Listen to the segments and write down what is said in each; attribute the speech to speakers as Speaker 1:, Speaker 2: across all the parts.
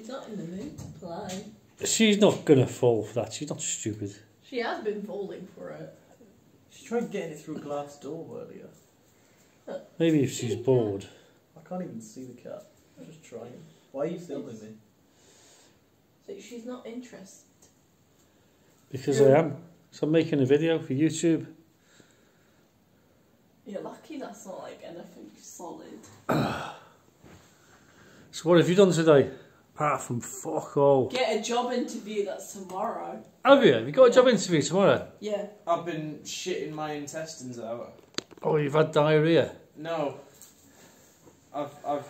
Speaker 1: She's not in the mood to play.
Speaker 2: She's not going to fall for that. She's not stupid.
Speaker 1: She has been falling for it.
Speaker 3: She tried getting it through a glass door earlier.
Speaker 2: Maybe if she's bored.
Speaker 3: I can't even see the cat. I'm just trying. Why are you filming me?
Speaker 1: So she's not interested.
Speaker 2: Because I am. So I'm making a video for YouTube.
Speaker 1: You're lucky that's not like anything solid.
Speaker 2: So what have you done today? Apart from fuck all.
Speaker 1: Get a job interview, that's tomorrow.
Speaker 2: Have you? Have you got a job interview tomorrow?
Speaker 1: Yeah.
Speaker 4: I've been shitting my intestines out.
Speaker 2: Oh, you've had diarrhoea?
Speaker 4: No. I've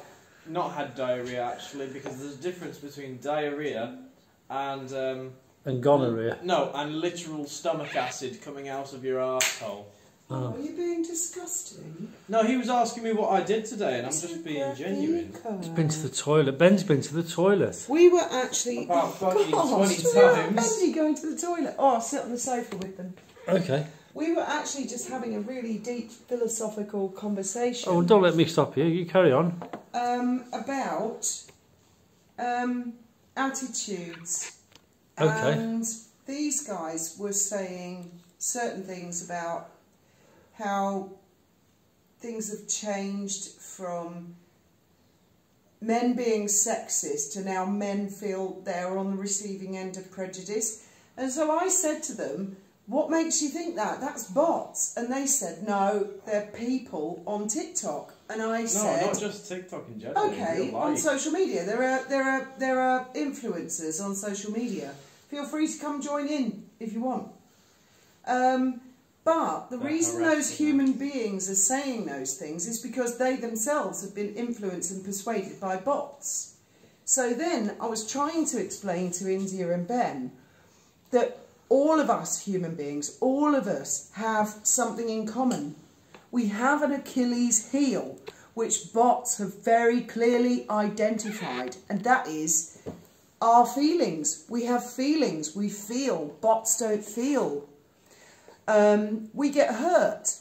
Speaker 4: not had diarrhea actually, because there's a difference between diarrhea and
Speaker 2: gonorrhea?
Speaker 4: No, and literal stomach acid coming out of your arsehole.
Speaker 5: Oh, are you being disgusting?
Speaker 4: No, he was asking me what I did today, and I'm just being genuine.
Speaker 2: He's been to the toilet. Ben's been to the toilet.
Speaker 5: We were actually...
Speaker 4: About fucking 20
Speaker 5: times.
Speaker 4: times.
Speaker 5: Benji going to the toilet. Oh, I'll sit on the sofa with them.
Speaker 2: Okay.
Speaker 5: We were actually just having a really deep philosophical conversation.
Speaker 2: Oh, don't let me stop you. You carry on.
Speaker 5: About attitudes.
Speaker 2: Okay.
Speaker 5: And these guys were saying certain things about how things have changed from men being sexist to now men feel they're on the receiving end of prejudice. And so I said to them, what makes you think that? That's bots. And they said, no, they're people on TikTok. And I said...
Speaker 4: No, not just TikTok in general.
Speaker 5: Okay, on social media. There are influencers on social media. Feel free to come join in if you want. But the reason those human beings are saying those things is because they themselves have been influenced and persuaded by bots. So then I was trying to explain to India and Ben that all of us human beings, all of us have something in common. We have an Achilles heel, which bots have very clearly identified, and that is our feelings. We have feelings, we feel, bots don't feel. We get hurt,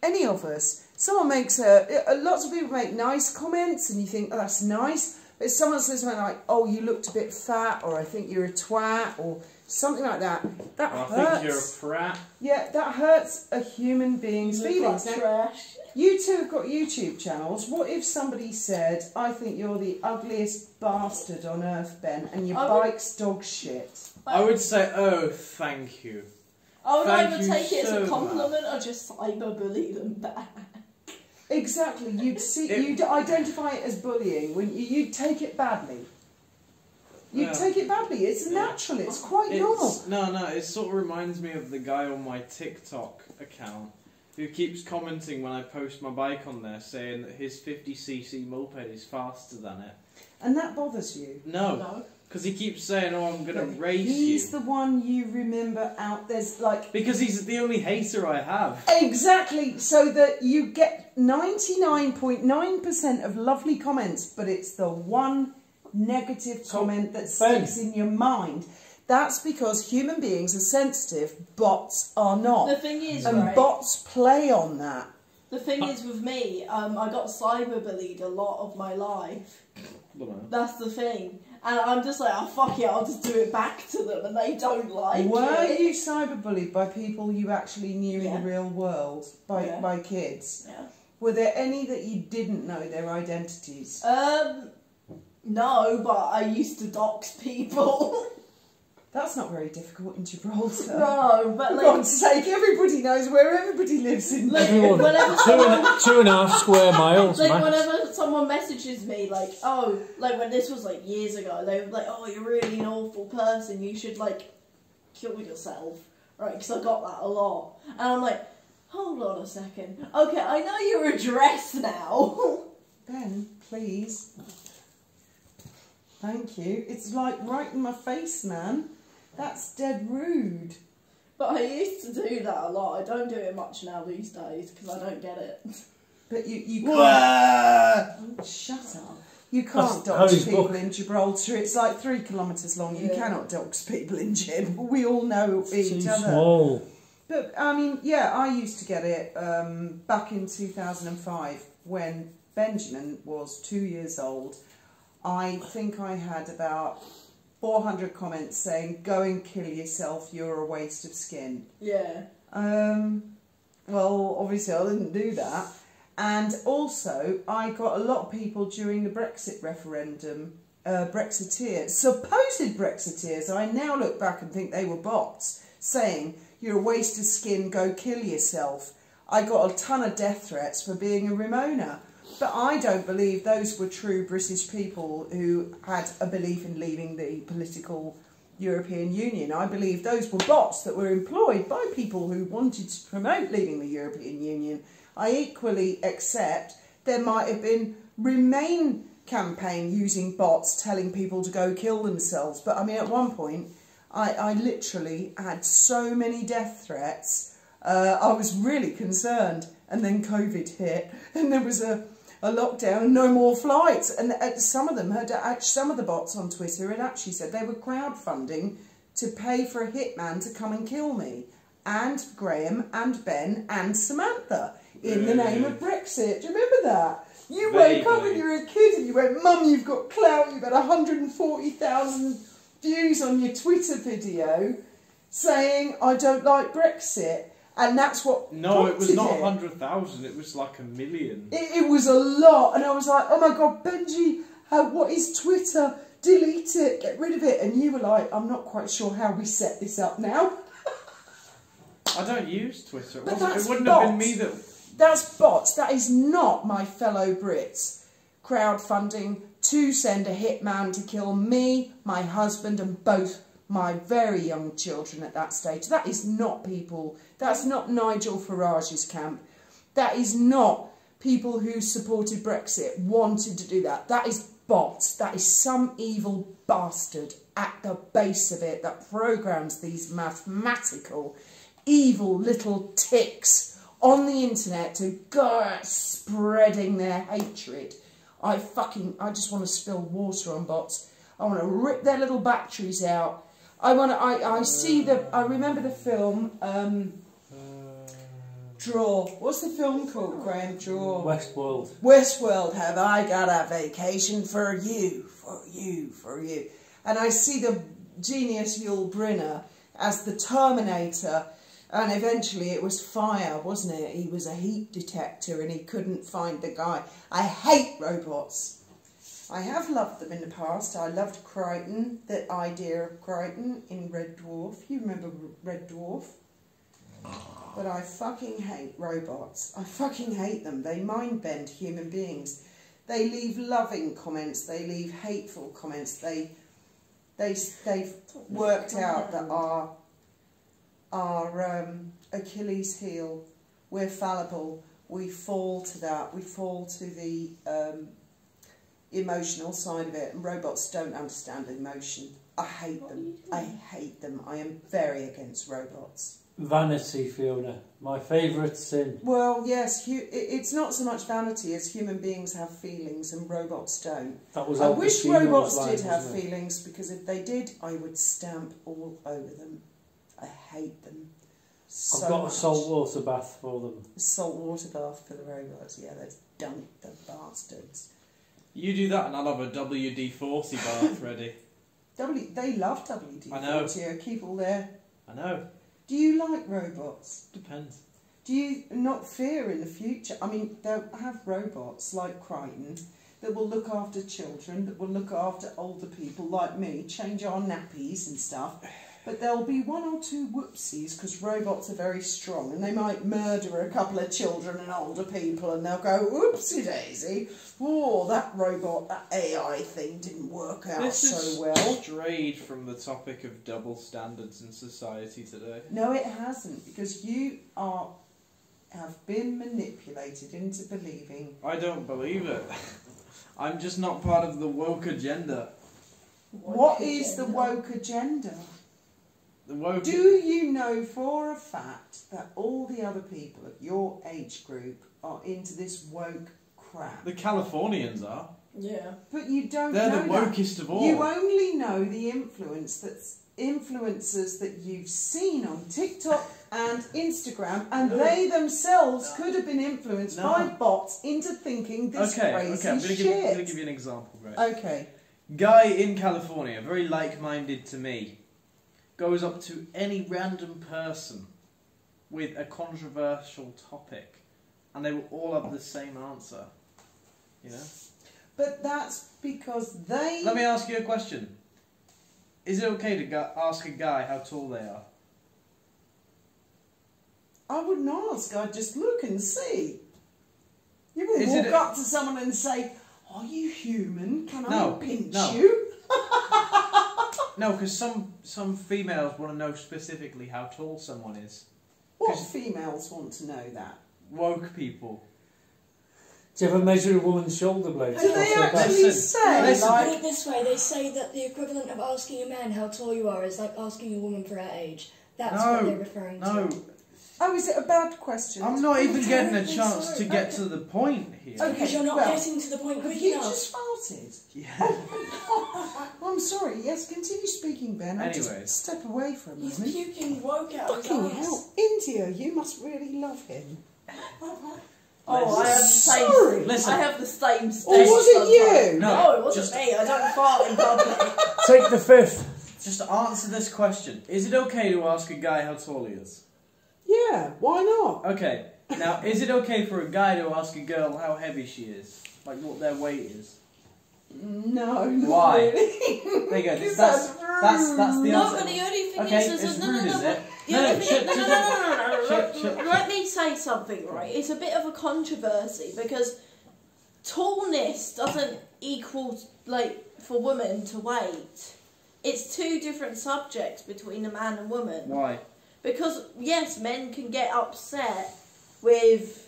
Speaker 5: any of us. Someone makes lots of people make nice comments and you think, oh, that's nice. But if someone says something like, oh, you looked a bit fat, or I think you're a twat, or something like that, that hurts.
Speaker 4: I think you're a prat.
Speaker 5: Yeah, that hurts a human being's feelings.
Speaker 1: Like trash.
Speaker 5: You two have got YouTube channels. What if somebody said, I think you're the ugliest bastard on earth, Ben, and your bike's dog shit?
Speaker 4: I would say, oh, thank you.
Speaker 1: I would
Speaker 4: Thank
Speaker 1: either
Speaker 4: you
Speaker 1: take it as
Speaker 4: so
Speaker 1: a compliment or just cyberbully them back.
Speaker 5: Exactly. You'd identify it as bullying when you'd take it badly. You'd take it badly. It's natural. It's quite normal.
Speaker 4: No, it sort of reminds me of the guy on my TikTok account who keeps commenting when I post my bike on there, saying that his 50cc moped is faster than it.
Speaker 5: And that bothers you?
Speaker 4: No. Because he keeps saying, oh, I'm going to race you.
Speaker 5: He's the one you remember out. There's like...
Speaker 4: Because he's the only hater I have.
Speaker 5: Exactly. So that you get 99.9% of lovely comments, but it's the one negative comment that sticks in your mind. That's because human beings are sensitive, bots are not.
Speaker 1: The thing is,
Speaker 5: and bots play on that.
Speaker 1: The thing is with me, I got cyberbullied a lot of my life. That's the thing. And I'm just like, oh, fuck it, I'll just do it back to them, and they don't like it.
Speaker 5: Were you cyberbullied by people you actually knew in the real world? By kids?
Speaker 1: Yeah.
Speaker 5: Were there any that you didn't know their identities?
Speaker 1: No, but I used to dox people.
Speaker 5: That's not very difficult in Gibraltar.
Speaker 1: No, but
Speaker 5: for
Speaker 1: like...
Speaker 5: God's sake, everybody knows where everybody lives in
Speaker 2: Everyone. 2.5 square miles,
Speaker 1: like,
Speaker 2: max.
Speaker 1: whenever someone messages me, like, oh, like, when this was, like, years ago, they were like, oh, you're really an awful person, you should, like, kill yourself, right, because I got that a lot. And I'm like, hold on a second. Okay, I know your address now.
Speaker 5: Ben, please. Thank you. It's like right in my face, man. That's dead rude.
Speaker 1: But I used to do that a lot. I don't do it much now these days because I don't get it.
Speaker 5: But you can't... Shut up. You can't dox people in Gibraltar. It's like 3 kilometres long. You cannot dox people in Gib. We all know each other.
Speaker 2: Small.
Speaker 5: But, I mean, yeah, I used to get it back in 2005 when Benjamin was 2 years old. I think I had about 400 comments saying, "Go and kill yourself, you're a waste of skin."
Speaker 1: Yeah.
Speaker 5: Well, obviously I didn't do that. And also, I got a lot of people during the Brexit referendum, Brexiteers, supposed Brexiteers, I now look back and think they were bots, saying, "You're a waste of skin, go kill yourself." I got a ton of death threats for being a Ramona. But I don't believe those were true British people who had a belief in leaving the political European Union. I believe those were bots that were employed by people who wanted to promote leaving the European Union. I equally accept there might have been Remain campaign using bots telling people to go kill themselves. But I mean, at one point, I literally had so many death threats. I was really concerned. And then COVID hit and there was a lockdown, no more flights. And some of them some of the bots on Twitter had actually said they were crowdfunding to pay for a hitman to come and kill me. And Graham and Ben and Samantha in the name of Brexit. Do you remember that? You woke up when you were a kid and you went, "Mum, you've got clout, you've had 140,000 views on your Twitter video saying I don't like Brexit." And that's what
Speaker 4: No, it was not
Speaker 5: it.
Speaker 4: 100,000, it was like 1 million.
Speaker 5: It was a lot. And I was like, "Oh my God, Benji, what is Twitter? Delete it, get rid of it." And you were like, "I'm not quite sure how we set this up now."
Speaker 4: I don't use Twitter.
Speaker 5: But
Speaker 4: It wouldn't have been me that...
Speaker 5: That's bots. That is not my fellow Brits crowdfunding to send a hitman to kill me, my husband and both my very young children at that stage. That is not people. That's not Nigel Farage's camp. That is not people who supported Brexit wanted to do that. That is bots. That is some evil bastard at the base of it that programs these mathematical, evil little ticks on the internet to go out spreading their hatred. I just want to spill water on bots. I want to rip their little batteries out. I remember the film, Draw. What's the film called, Graham? Draw.
Speaker 2: Westworld.
Speaker 5: Westworld, have I got a vacation for you, for you, for you. And I see the genius Yul Brynner as the Terminator, and eventually it was fire, wasn't it? He was a heat detector and he couldn't find the guy. I hate robots. I have loved them in the past. I loved Crichton, the idea of Crichton in Red Dwarf. You remember Red Dwarf? But I fucking hate robots. I fucking hate them. They mind bend human beings. They leave loving comments. They leave hateful comments. They've worked out that our Achilles heel, we're fallible. We fall to that. We fall to the emotional side of it, and robots don't understand emotion. I hate them. I hate them. I am very against robots.
Speaker 2: Vanity, Fiona. My favourite sin.
Speaker 5: Well, yes, it's not so much vanity as human beings have feelings and robots don't.
Speaker 2: That was
Speaker 5: I
Speaker 2: Al
Speaker 5: wish
Speaker 2: Pacino's
Speaker 5: robots
Speaker 2: line,
Speaker 5: did have
Speaker 2: wasn't it?
Speaker 5: feelings, because if they did, I would stamp all over them. I hate them so
Speaker 2: I've got
Speaker 5: much.
Speaker 2: a saltwater bath for them.
Speaker 5: Saltwater bath for the robots. Yeah, let's dunk the bastards.
Speaker 4: You do that and I'll have a WD-40 bath ready.
Speaker 5: They love WD-40.
Speaker 4: I know.
Speaker 5: Keep all their...
Speaker 4: I know.
Speaker 5: Do you like robots?
Speaker 4: Depends.
Speaker 5: Do you not fear in the future? I mean, they'll have robots like Crichton that will look after children, that will look after older people like me, change our nappies and stuff. But there'll be one or two whoopsies, because robots are very strong, and they might murder a couple of children and older people, and they'll go, "Whoopsie daisy, oh, that robot, that AI thing didn't work out so well."
Speaker 4: This has strayed from the topic of double standards in society today.
Speaker 5: No, it hasn't, because you have been manipulated into believing.
Speaker 4: I don't believe it. I'm just not part of the woke agenda.
Speaker 5: What is the woke agenda?
Speaker 4: The woke...
Speaker 5: Do you know for a fact that all the other people of your age group are into this woke crap?
Speaker 4: The Californians are.
Speaker 1: Yeah.
Speaker 5: But you don't
Speaker 4: They're
Speaker 5: know
Speaker 4: the
Speaker 5: that.
Speaker 4: wokest of all.
Speaker 5: You only know the influencers that you've seen on TikTok and Instagram, and they themselves could have been influenced by bots into thinking this crazy
Speaker 4: I'm
Speaker 5: shit.
Speaker 4: going to give you an example, right?
Speaker 5: Okay.
Speaker 4: Guy in California, very like-minded to me, goes up to any random person with a controversial topic, and they will all have the same answer. You know?
Speaker 5: But that's because they...
Speaker 4: Let me ask you a question. Is it okay to ask a guy how tall they are?
Speaker 5: I wouldn't ask, I'd just look and see. You wouldn't
Speaker 4: Is
Speaker 5: walk
Speaker 4: it
Speaker 5: up to someone and say, "Are you human? Can
Speaker 4: No,
Speaker 5: I pinch
Speaker 4: no.
Speaker 5: you?"
Speaker 4: No, because some females want to know specifically how tall someone is.
Speaker 5: What
Speaker 4: 'Cause-
Speaker 5: females want to know that?
Speaker 4: Woke people.
Speaker 2: Do you ever measure a woman's shoulder blades?
Speaker 5: Do they
Speaker 2: across their back?
Speaker 5: actually
Speaker 4: Listen,
Speaker 5: say,
Speaker 4: listen.
Speaker 6: Put
Speaker 5: like...
Speaker 6: it this way, they say that the equivalent of asking a man how tall you are is like asking a woman for her age. That's what they're referring
Speaker 4: No,
Speaker 6: to.
Speaker 5: Oh, is it a bad question?
Speaker 4: I'm not even getting a
Speaker 6: terribly
Speaker 4: chance
Speaker 6: sorry.
Speaker 4: to get to the point here.
Speaker 5: Okay.
Speaker 6: Because you're not
Speaker 5: well,
Speaker 6: getting to the point
Speaker 5: Have
Speaker 6: quick
Speaker 5: you
Speaker 6: enough.
Speaker 5: just farted?
Speaker 4: Yeah.
Speaker 5: I'm sorry, yes, continue speaking, Ben. I'll
Speaker 4: Anyways.
Speaker 5: just step away for a
Speaker 6: He's
Speaker 5: moment.
Speaker 6: puking woke out his
Speaker 5: Fucking
Speaker 6: ass.
Speaker 5: hell, India, you must really love him.
Speaker 1: Oh, I have the same.
Speaker 5: Sorry.
Speaker 4: Listen.
Speaker 1: I have the same.
Speaker 5: Or was it you?
Speaker 1: No, it wasn't
Speaker 4: just-
Speaker 1: me. I don't fart in public.
Speaker 2: Take the fifth.
Speaker 4: Just answer this question. Is it okay to ask a guy how tall he is?
Speaker 5: Yeah, why not?
Speaker 4: Okay. Now, is it okay for a guy to ask a girl how heavy she is? Like what their weight is?
Speaker 5: No, not
Speaker 4: Why?
Speaker 5: really.
Speaker 4: There you go.
Speaker 5: Because
Speaker 4: That's the
Speaker 1: No,
Speaker 4: answer.
Speaker 1: but the only thing
Speaker 4: Okay,
Speaker 1: is,
Speaker 4: it's
Speaker 1: no,
Speaker 4: rude, is it?
Speaker 1: The
Speaker 4: No,
Speaker 1: only
Speaker 4: shut-
Speaker 1: thing, no.
Speaker 4: shut-
Speaker 1: Let me say something, right? It's a bit of a controversy because tallness doesn't equal, like, for women to weight. It's two different subjects between a man and woman.
Speaker 4: Why?
Speaker 1: Because, yes, men can get upset with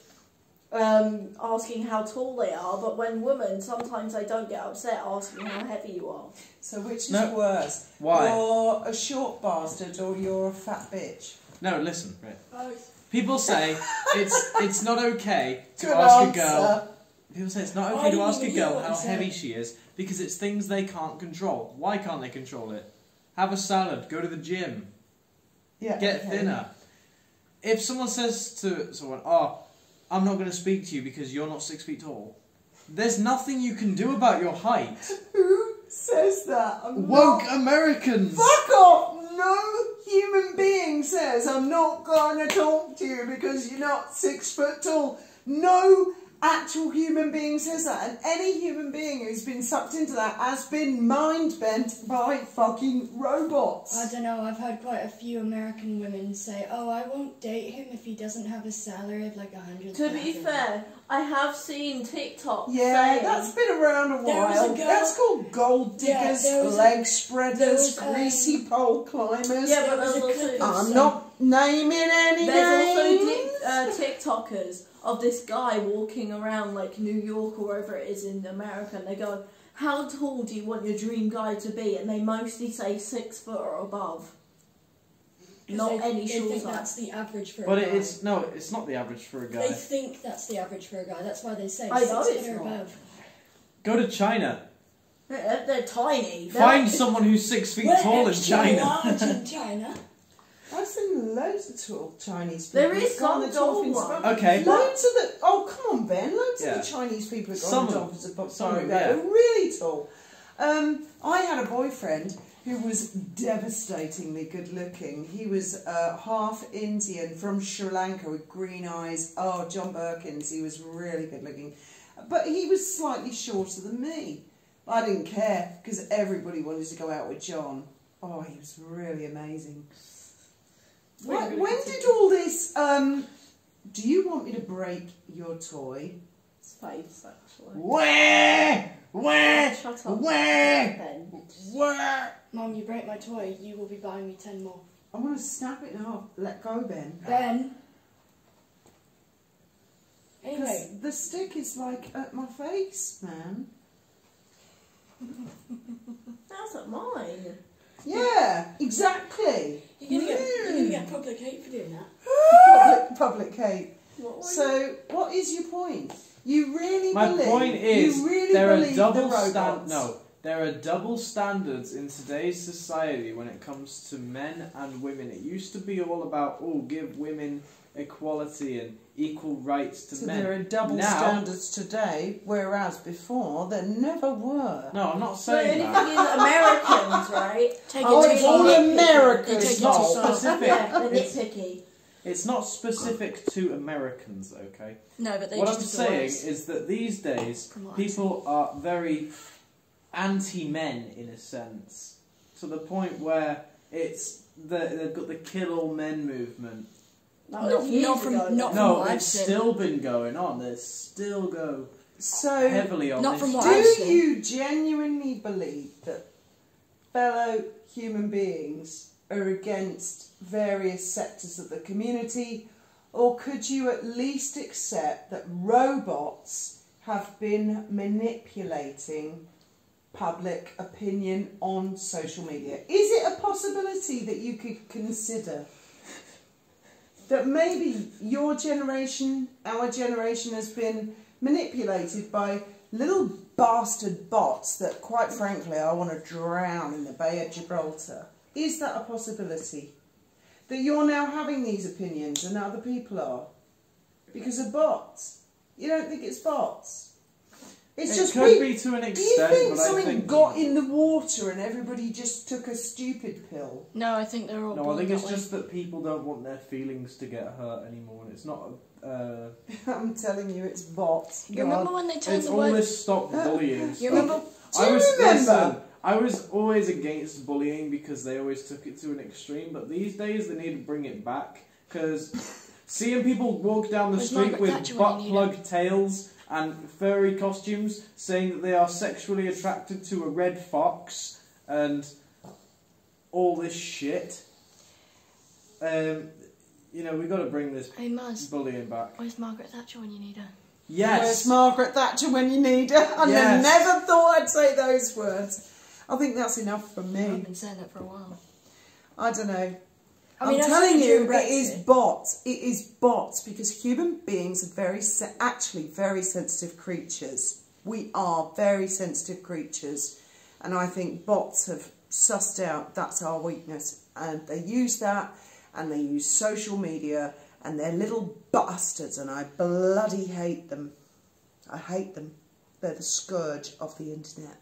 Speaker 1: asking how tall they are, but when women, sometimes they don't get upset asking how heavy you are.
Speaker 5: So which is
Speaker 4: No.
Speaker 5: worse?
Speaker 4: Why?
Speaker 5: You're a short bastard or you're a fat bitch?
Speaker 4: No, listen. Right.
Speaker 6: Both.
Speaker 4: People say it's not okay to
Speaker 5: Good
Speaker 4: ask
Speaker 5: answer.
Speaker 4: a girl. People say it's not
Speaker 6: I
Speaker 4: okay to
Speaker 6: didn't
Speaker 4: ask a
Speaker 6: even hear
Speaker 4: girl
Speaker 6: what
Speaker 4: how
Speaker 6: you said.
Speaker 4: heavy she is because it's things they can't control. Why can't they control it? Have a salad. Go to the gym.
Speaker 5: Yeah.
Speaker 4: Get
Speaker 5: okay.
Speaker 4: thinner. If someone says to someone, "Oh, I'm not going to speak to you because you're not 6 feet tall," there's nothing you can do about your height.
Speaker 5: Who says that? I'm
Speaker 4: Woke
Speaker 5: not...
Speaker 4: Americans.
Speaker 5: Fuck off! No human being says I'm not going to talk to you because you're not 6 foot tall. No actual human being says that, and any human being who's been sucked into that has been mind bent by fucking robots.
Speaker 6: I don't know, I've heard quite a few American women say, "Oh, I won't date him if he doesn't have a salary of like $100,000.
Speaker 1: To be fair, I have seen TikTok
Speaker 5: Yeah,
Speaker 1: saying,
Speaker 5: that's been around a
Speaker 6: There was
Speaker 5: while.
Speaker 6: a girl-
Speaker 5: That's called gold
Speaker 6: Yeah,
Speaker 5: diggers,
Speaker 6: there was a-
Speaker 5: leg
Speaker 6: there
Speaker 5: spreaders,
Speaker 6: was,
Speaker 5: greasy pole climbers.
Speaker 1: Yeah, but
Speaker 6: There was
Speaker 1: there's
Speaker 6: a
Speaker 1: also
Speaker 6: clip of-
Speaker 5: I'm not naming any
Speaker 1: there's
Speaker 5: names.
Speaker 1: also TikTokers of this guy walking around like New York or wherever it is in America, and they go, "How tall do you want your dream guy to be?" And they mostly say 6 foot or above, not any
Speaker 6: They think
Speaker 1: shorter.
Speaker 6: that's the average for
Speaker 4: But
Speaker 6: a guy.
Speaker 4: it's not the average for a
Speaker 6: They
Speaker 4: guy.
Speaker 6: think that's the average for a guy. That's why they say
Speaker 1: I
Speaker 6: 6
Speaker 1: know
Speaker 6: foot
Speaker 1: it's
Speaker 6: or
Speaker 1: not.
Speaker 6: above.
Speaker 4: Go to China.
Speaker 1: They're tiny. They're
Speaker 4: Find
Speaker 1: like-
Speaker 4: someone who's 6 feet
Speaker 6: We're
Speaker 4: tall in
Speaker 6: extra
Speaker 4: China.
Speaker 6: large in China.
Speaker 5: I've seen loads of tall Chinese people.
Speaker 1: There is
Speaker 5: who've gone
Speaker 1: some
Speaker 5: the
Speaker 1: tall
Speaker 5: dolphins
Speaker 1: ones.
Speaker 5: above.
Speaker 4: Okay.
Speaker 5: Loads of the... Oh, come on, Ben. Loads
Speaker 4: Yeah.
Speaker 5: of the Chinese people have
Speaker 4: Some
Speaker 5: gone
Speaker 4: of
Speaker 5: the
Speaker 4: them.
Speaker 5: dolphins above.
Speaker 4: Some of them,
Speaker 5: They're
Speaker 4: yeah.
Speaker 5: really tall. I had a boyfriend who was devastatingly good looking. He was half Indian from Sri Lanka with green eyes. Oh, John Birkins. He was really good looking. But he was slightly shorter than me. I didn't care because everybody wanted to go out with John. Oh, he was really amazing. When did all this, do you want me to break your toy?
Speaker 1: Face, actually.
Speaker 4: Where?
Speaker 1: Shut up.
Speaker 4: Where?
Speaker 1: Ben.
Speaker 4: Where?
Speaker 6: Mum, you break my toy, you will be buying me 10 more.
Speaker 5: I want to snap it now. Let go, Ben.
Speaker 6: Ben.
Speaker 5: Because
Speaker 6: Anyway,
Speaker 5: the stick is like at my face, man.
Speaker 1: That's not mine.
Speaker 5: Yeah, exactly.
Speaker 6: you're gonna get public hate for doing that.
Speaker 5: Public hate.
Speaker 1: What were
Speaker 5: So, what is your point? You really
Speaker 4: My
Speaker 5: believe...
Speaker 4: point is,
Speaker 5: you really
Speaker 4: there are
Speaker 5: believe
Speaker 4: double
Speaker 5: the robots?
Speaker 4: there are double standards in today's society when it comes to men and women. It used to be all about, give women equality and equal rights to
Speaker 5: So
Speaker 4: men.
Speaker 5: there are double
Speaker 4: Now-
Speaker 5: standards today, whereas before there never were.
Speaker 4: No, I'm not
Speaker 1: So the
Speaker 4: saying
Speaker 1: only
Speaker 4: that.
Speaker 1: thing is Americans, right?
Speaker 6: Take
Speaker 5: Oh,
Speaker 6: it
Speaker 5: it's
Speaker 6: too
Speaker 5: all
Speaker 6: far.
Speaker 5: Americans.
Speaker 6: Take
Speaker 4: It's
Speaker 6: it
Speaker 4: not
Speaker 6: too far.
Speaker 4: specific.
Speaker 1: Yeah, they're
Speaker 4: It's,
Speaker 1: nitpicky.
Speaker 4: it's not specific to Americans, okay?
Speaker 6: No, but they
Speaker 4: What
Speaker 6: just
Speaker 4: I'm
Speaker 6: do
Speaker 4: saying
Speaker 6: worse.
Speaker 4: is that these days,
Speaker 6: From what I'm
Speaker 4: people are very anti-men in a sense, to the point where they've got the kill all men movement.
Speaker 1: That was years
Speaker 6: not from-
Speaker 1: ago,
Speaker 6: not
Speaker 1: though.
Speaker 6: from
Speaker 4: No,
Speaker 6: what I've
Speaker 4: it's
Speaker 6: seen.
Speaker 4: still been going on. They still go
Speaker 5: So,
Speaker 4: heavily on
Speaker 6: Not
Speaker 4: this.
Speaker 6: from what
Speaker 5: do
Speaker 6: I've seen.
Speaker 5: you genuinely believe that fellow human beings are against various sectors of the community, or could you at least accept that robots have been manipulating public opinion on social media? Is it a possibility that you could consider that maybe your generation, our generation, has been manipulated by little bastard bots that, quite frankly, I want to drown in the Bay of Gibraltar? Is that a possibility? That you're now having these opinions and other people are? Because of bots? You don't think it's bots? It's
Speaker 4: It
Speaker 5: just
Speaker 4: could
Speaker 5: people.
Speaker 4: be to an
Speaker 5: Do
Speaker 4: extent,
Speaker 5: you think
Speaker 4: but I
Speaker 5: something
Speaker 4: think
Speaker 5: got in the water and everybody just took a stupid pill?
Speaker 6: No, I think they're all
Speaker 4: No, I
Speaker 6: born
Speaker 4: think
Speaker 6: that
Speaker 4: it's
Speaker 6: way.
Speaker 4: just that people don't want their feelings to get hurt anymore, and it's not.
Speaker 5: I'm telling you, it's bots.
Speaker 6: You remember when they turned
Speaker 4: It's
Speaker 6: the
Speaker 4: all
Speaker 6: word...
Speaker 4: this stop bullying stuff.
Speaker 6: You remember...
Speaker 5: Do you remember?
Speaker 4: Listen, I was always against bullying because they always took it to an extreme, but these days they need to bring it back, because seeing people walk down the
Speaker 6: Where's
Speaker 4: street
Speaker 6: Margaret
Speaker 4: with
Speaker 6: Thatcher when
Speaker 4: butt
Speaker 6: you need
Speaker 4: plug tails and furry costumes saying that they are sexually attracted to a red fox and all this shit, we've got to bring this
Speaker 6: Hey, Maz,
Speaker 4: bullying back.
Speaker 6: where's Margaret Thatcher when you need her?
Speaker 5: Where's
Speaker 4: Yes!
Speaker 5: Margaret Thatcher when you need her? I
Speaker 4: Yes.
Speaker 5: never thought I'd say those words. I think that's enough from
Speaker 6: I've
Speaker 5: me.
Speaker 6: been saying that for a while.
Speaker 5: I don't know.
Speaker 6: I mean,
Speaker 5: I'm
Speaker 6: I've
Speaker 5: telling
Speaker 6: seen
Speaker 5: you,
Speaker 6: during
Speaker 5: it is
Speaker 6: Brexit.
Speaker 5: bots. It is bots because human beings are actually very sensitive creatures. We are very sensitive creatures, and I think bots have sussed out that's our weakness, and they use that, and they use social media, and they're little bastards, and I bloody hate them. I hate them. They're the scourge of the internet.